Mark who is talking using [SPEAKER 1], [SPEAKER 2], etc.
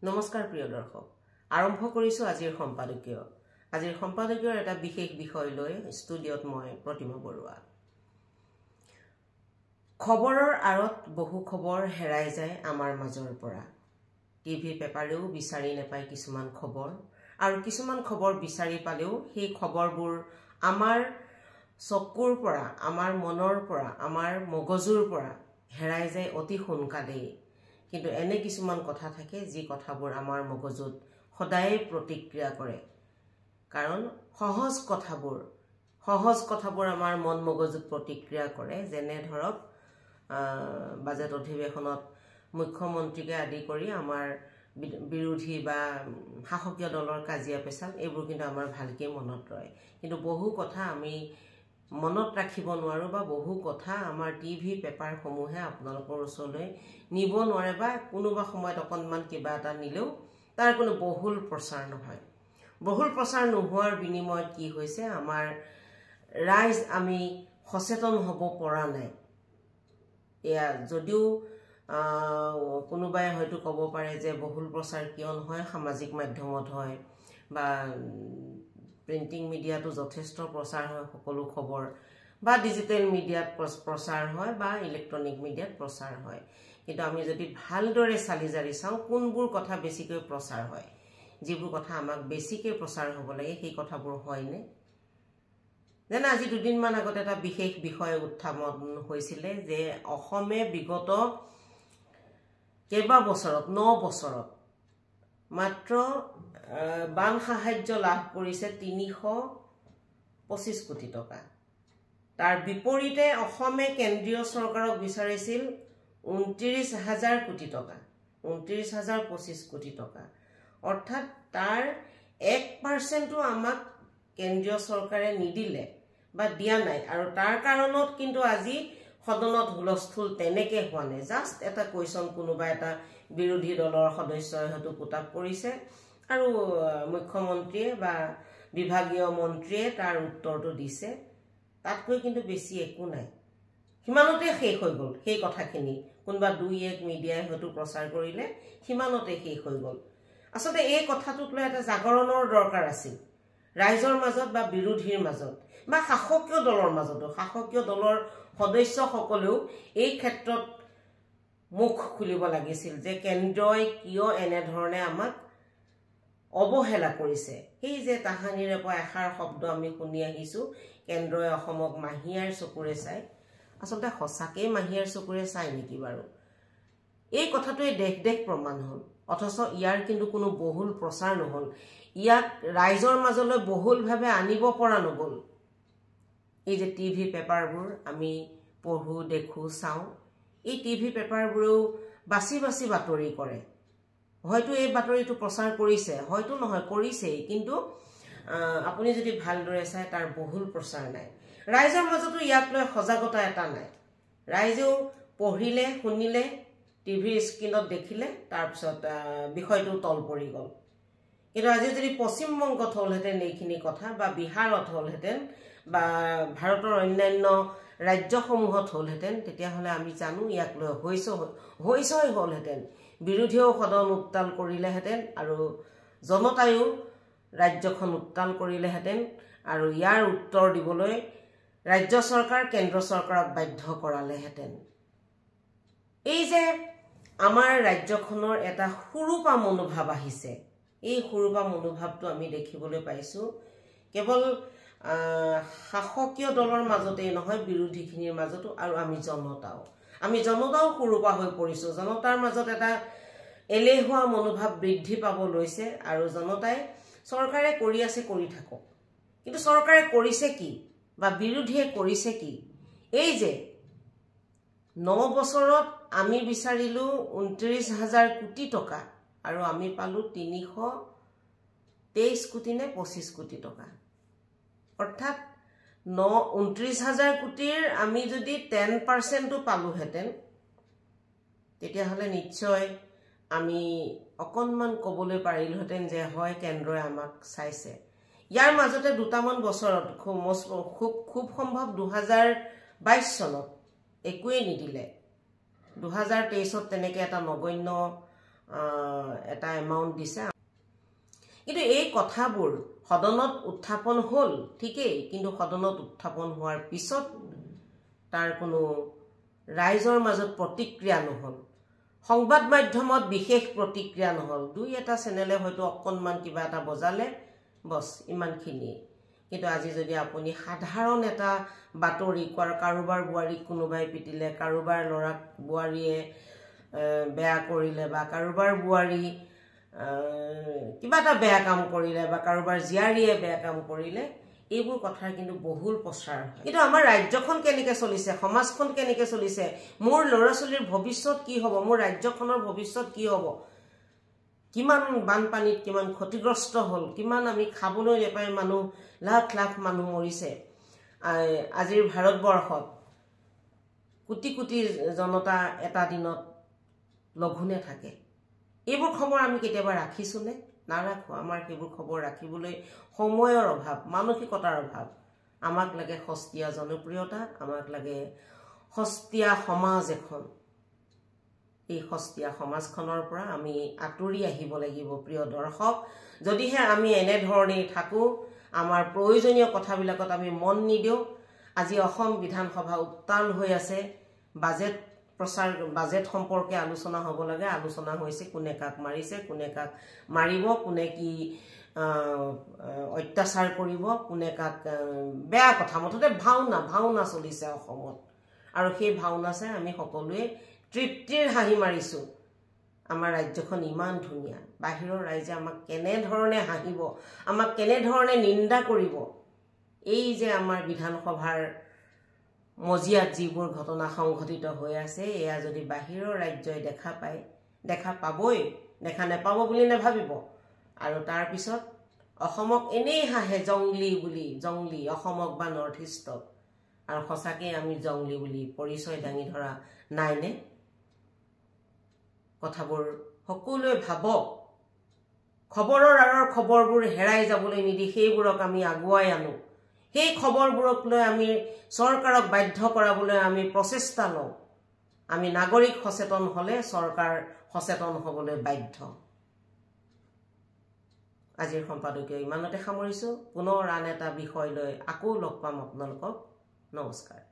[SPEAKER 1] নমস্কাৰ প্ৰিয় দৰ্শক আৰম্ভ কৰিছো আজিৰ সম্পাদকীয়ৰ এটা বিশেষ বিষয় লৈ ষ্টুডিঅত মই প্ৰতিমা বৰুৱা খবৰৰ আৰত বহু খবৰ হেৰাই যায় আমাৰ মাজৰ পৰা টিভি পেপাৰেও বিচাৰি নেপায় কিছুমান খবৰ আৰু কিছুমান খবৰ বিচাৰি পালেও সেই খবৰবোৰ আমাৰ চকুৰ পৰা আমাৰ মনৰ পৰা আমাৰ মগজুৰ পৰা হেৰাই যায় অতি সোনকালেই কিন্তু এনে কিছুমান কথা থাকে যি কথাবোৰ আমাৰ মগজুত সদায় প্ৰতিক্ৰিয়া কৰে কাৰণ সহজ কথাবোৰ আমাৰ মন মগজুত প্ৰতিক্ৰিয়া কৰে যেনে ধৰক বাজেট অধিৱেশনত মুখ্যমন্ত্ৰীকে আদি কৰি আমাৰ বিৰোধী বা শাসকীয় দলৰ কাজিয়া পেচাল এইবোৰ কিন্তু আমাৰ ভালকে মনত ৰয় কিন্তু বহু কথা আমি মনত ৰাখিব নোৱাৰো বা বহু কথা আমাৰ টিভি পেপাৰ সমূহে আপোনালোকৰ ওচৰলৈ নিব নোৱাৰে বা কোনোবা সময়ত অকনমান কিবা এটা নিলেও তাৰ কোনো বহুল প্ৰচাৰ নহয় বহুল প্ৰচাৰ নোহোৱাৰ বিনিময়ত কি হৈছে আমাৰ ৰাইজ আমি সচেতন হ'ব পৰা নাই এয়া যদিও কোনোবাই হয়তো ক'ব পাৰে যে বহুল প্ৰচাৰ কিয় নহয় সামাজিক মাধ্যমত হয় বা প্ৰিন্টিং মিডিয়াটো যথেষ্ট প্ৰচাৰ হয় সকলো খবৰ বা ডিজিটেল মিডিয়াত প্ৰচাৰ হয় বা ইলেক্ট্ৰনিক মিডিয়াত প্ৰচাৰ হয় কিন্তু আমি যদি ভালদৰে চালি জাৰি চাওঁ কোনবোৰ কথা বেছিকৈ প্ৰচাৰ হয় যিবোৰ কথা আমাক বেছিকৈ প্ৰচাৰ হ'ব লাগে সেই কথাবোৰ হয়নে যেনে আজি দুদিনমান আগত এটা বিশেষ বিষয় উত্থাপন হৈছিলে যে অসমে বিগত কেইবা বছৰত 9 বছৰত মাত্ৰ বান সাহায্য লাভ কৰিছে 325 কোটি টকা তাৰ বিপৰীতে অসমে কেন্দ্ৰীয় চৰকাৰক বিচাৰিছিল 29,000 কোটি টকা 29,025 কোটি টকা অৰ্থাৎ তাৰ 1% আমাক কেন্দ্ৰীয় চৰকাৰে নিদিলে বা দিয়া নাই আৰু তাৰ কাৰণত কিন্তু আজি সদনত হুলস্থুল তেনেকে হোৱা নাই জাস্ট এটা কোৱেশ্যন কোনোবা এটা বিৰোধী দলৰ সদস্যই হয়তো পুটাপ কৰিছে আৰু মুখ্যমন্ত্ৰীয়ে বা বিভাগীয় মন্ত্ৰীয়ে তাৰ উত্তৰটো দিছে তাতকৈ কিন্তু বেছি একো নাই হিমানতে শেষ হৈ গ'ল সেই কথাখিনি কোনবা 2-1 মিডিয়াই হয়তো প্ৰচাৰ কৰিলে হিমানতে শেষ হৈ গ'ল আসলে এই কথাটোক লৈ এটা জাগৰণৰ দৰকাৰ আছিল ৰাইজৰ মাজত বা বিৰোধীৰ মাজত বা শাসকীয় দলৰ মাজতো শাসকীয় দলৰ সদস্যসকলেও এই ক্ষেত্ৰত মুখ খুলিব লাগিছিল যে কেন্দ্ৰই কিয় এনে ধৰণে আমাক অবহেলা কৰিছে এই যে তাহানিৰে পৰা এষাৰ শব্দ আমি শুনি আহিছো কেন্দ্ৰই অসমক মাহিয়াৰ চকুৰে চাই আসলে সঁচাকৈ মাহিয়াৰ চকুৰে চাই নেকি বাৰু এই কথাটোৱে দেখ প্ৰমাণ হ'ল অথচ ইয়াৰ কিন্তু কোনো বহুল প্ৰচাৰ নহল ইয়াক ৰাইজৰ মাজলৈ বহুলভাৱে আনিব পৰা নগ'ল এই যে টিভি পেপাৰবোৰ আমি পঢ়ো দেখো চাওঁ এই টিভি পেপাৰবোৰেও বাছি বাতৰি কৰে হয়তো এই বাতৰিটো প্ৰচাৰ কৰিছে হয়তো নহয় কৰিছেই কিন্তু আপুনি যদি ভালদৰে চাই তাৰ বহুল প্ৰচাৰ নাই ৰাইজৰ মাজতো ইয়াক লৈ সজাগতা এটা নাই ৰাইজেও পঢ়িলে শুনিলে টিভি স্ক্ৰীনত দেখিলে তাৰপিছত বিষয়টো তল পৰি গ'ল কিন্তু আজি যদি পশ্চিম বংগত হ'লহেঁতেন এইখিনি কথা বা বিহাৰত হ'লহেঁতেন বা ভাৰতৰ অন্যান্য ৰাজ্যসমূহত হ'লহেঁতেন তেতিয়াহ'লে আমি জানো ইয়াক লৈ হৈছই হ'লহেঁতেন বিৰোধীয়েও সদন উত্তাল কৰিলেহেঁতেন আৰু জনতায়ো ৰাজ্যখন উত্তাল কৰিলেহেঁতেন আৰু ইয়াৰ উত্তৰ দিবলৈ ৰাজ্য চৰকাৰ কেন্দ্ৰ চৰকাৰক বাধ্য কৰালেহেঁতেন এই যে আমাৰ ৰাজ্যখনৰ এটা সুৰূপা মনোভাৱ আহিছে এই সুৰূপা মনোভাৱটো আমি দেখিবলৈ পাইছো কেৱল শাসকীয় দলৰ মাজতেই নহয় বিৰোধীখিনিৰ মাজতো আৰু আমি জনতাও সুৰূপা হৈ পৰিছো জনতাৰ মাজত এটা এলেহুৱা মনোভাৱ বৃদ্ধি পাব লৈছে আৰু জনতাই চৰকাৰে কৰি আছে কৰি থাকক কিন্তু চৰকাৰে কৰিছে কি বা বিৰোধীয়ে কৰিছে কি এই যে 9 বছৰত আমি বিচাৰিলো 29,000 কোটি টকা আৰু আমি পালো 323 কোটি নে 25 কোটি টকা অৰ্থাৎ 29,000 কোটিৰ আমি যদি 10% পালোহেঁতেন তেতিয়াহ'লে নিশ্চয় আমি অকনমান ক'বলৈ পাৰিলোহেঁতেন যে হয় কেন্দ্ৰই আমাক চাইছে ইয়াৰ মাজতে দুটামান বছৰত খুব সম্ভৱ 2022 চনত একোৱে নিদিলে 2023 তেনেকে এটা নগণ্য এটা এমাউণ্ট দিছে কিন্তু এই কথাবোৰ সদনত উত্থাপন হ'ল ঠিকই কিন্তু সদনত উত্থাপন হোৱাৰ পিছত তাৰ কোনো ৰাইজৰ মাজত প্ৰতিক্ৰিয়া নহল সংবাদ মাধ্যমত বিশেষ প্ৰতিক্ৰিয়া নহল দুই এটা চেনেলে হয়তো অকণমান কিবা এটা বজালে বস ইমানখিনি কিন্তু আজি যদি আপুনি সাধাৰণ এটা বাতৰি কাৰোবাৰ বুৱাৰীক কোনোবাই পিটিলে কাৰোবাৰ ল'ৰাক বুৱাৰীয়ে বেয়া কৰিলে বা কাৰোবাৰ বুৱাৰী কিবা এটা বেয়া কাম কৰিলে বা কাৰোবাৰ জিয়াৰীয়ে বেয়া কাম কৰিলে এইবোৰ কথাৰ কিন্তু বহুল প্ৰচাৰ হয় কিন্তু আমাৰ ৰাজ্যখন কেনেকৈ চলিছে সমাজখন কেনেকৈ চলিছে মোৰ ল'ৰা ছোৱালীৰ ভৱিষ্যত কি হ'ব মোৰ ৰাজ্যখনৰ ভৱিষ্যত কি হ'ব কিমান বানপানীত কিমান ক্ষতিগ্ৰস্ত হ'ল কিমান আমি খাবলৈ নাপাই মানুহ লাখ লাখ মানুহ মৰিছে আজিৰ ভাৰতবৰ্ষত কোটি কোটি জনতা এটা দিনত লঘোণে থাকে এইবোৰ খবৰ আমি কেতিয়াবা ৰাখিছোনে নাৰাখো আমাৰ সেইবোৰ খবৰ ৰাখিবলৈ সময়ৰ অভাৱ মানসিকতাৰ অভাৱ আমাক লাগে সস্তীয়া জনপ্ৰিয়তা আমাক লাগে সস্তীয়া সমাজ এখন এই সস্তীয়া সমাজখনৰ পৰা আমি আঁতৰি আহিব লাগিব প্ৰিয় দৰ্শক যদিহে আমি এনে ধৰণে থাকো আমাৰ প্ৰয়োজনীয় কথাবিলাকত আমি মন নিদিও আজি অসম বিধানসভা উত্তাল হৈ আছে বাজেট প্ৰচাৰ বাজেট সম্পৰ্কে আলোচনা হ'ব লাগে আলোচনা হৈছে কোনে কাক মাৰিছে কোনে কাক মাৰিব কোনে কি অত্যাচাৰ কৰিব কোনে কাক বেয়া কথা মুঠতে ভাওনা চলিছে অসমত আৰু সেই ভাওনা চাই আমি সকলোৱে তৃপ্তিৰ হাঁহি মাৰিছো আমাৰ ৰাজ্যখন ইমান ধুনীয়া বাহিৰৰ ৰাইজে আমাক কেনে ধৰণে হাঁহিব আমাক কেনে ধৰণে নিন্দা কৰিব এই যে আমাৰ বিধানসভাৰ মজিয়াত যিবোৰ ঘটনা সংঘটিত হৈ আছে এয়া যদি বাহিৰৰ ৰাজ্যই দেখা পাবই দেখা নেপাব বুলি নেভাবিব আৰু তাৰ পিছত অসমক এনেই হাঁহে জংলী অসমক বা নৰ্থ ইষ্টক আৰু সঁচাকৈ আমি জংলী বুলি পৰিচয় দাঙি ধৰা নাইনে কথাবোৰ সকলোৱে ভাবক খবৰৰ আঁৰৰ খবৰবোৰ হেৰাই যাবলৈ নিদি সেইবোৰক আমি আগুৱাই আনো সেই খবৰবোৰক লৈ আমি চৰকাৰক বাধ্য কৰাবলৈ আমি প্ৰচেষ্টা লওঁ আমি নাগৰিক সচেতন হলে চৰকাৰ সচেতন হ'বলৈ বাধ্য আজিৰ সম্পাদকীয় ইমানতে সামৰিছো পুনৰ আন এটা বিষয় লৈ আকৌ লগ পাম আপোনালোকক নমস্কাৰ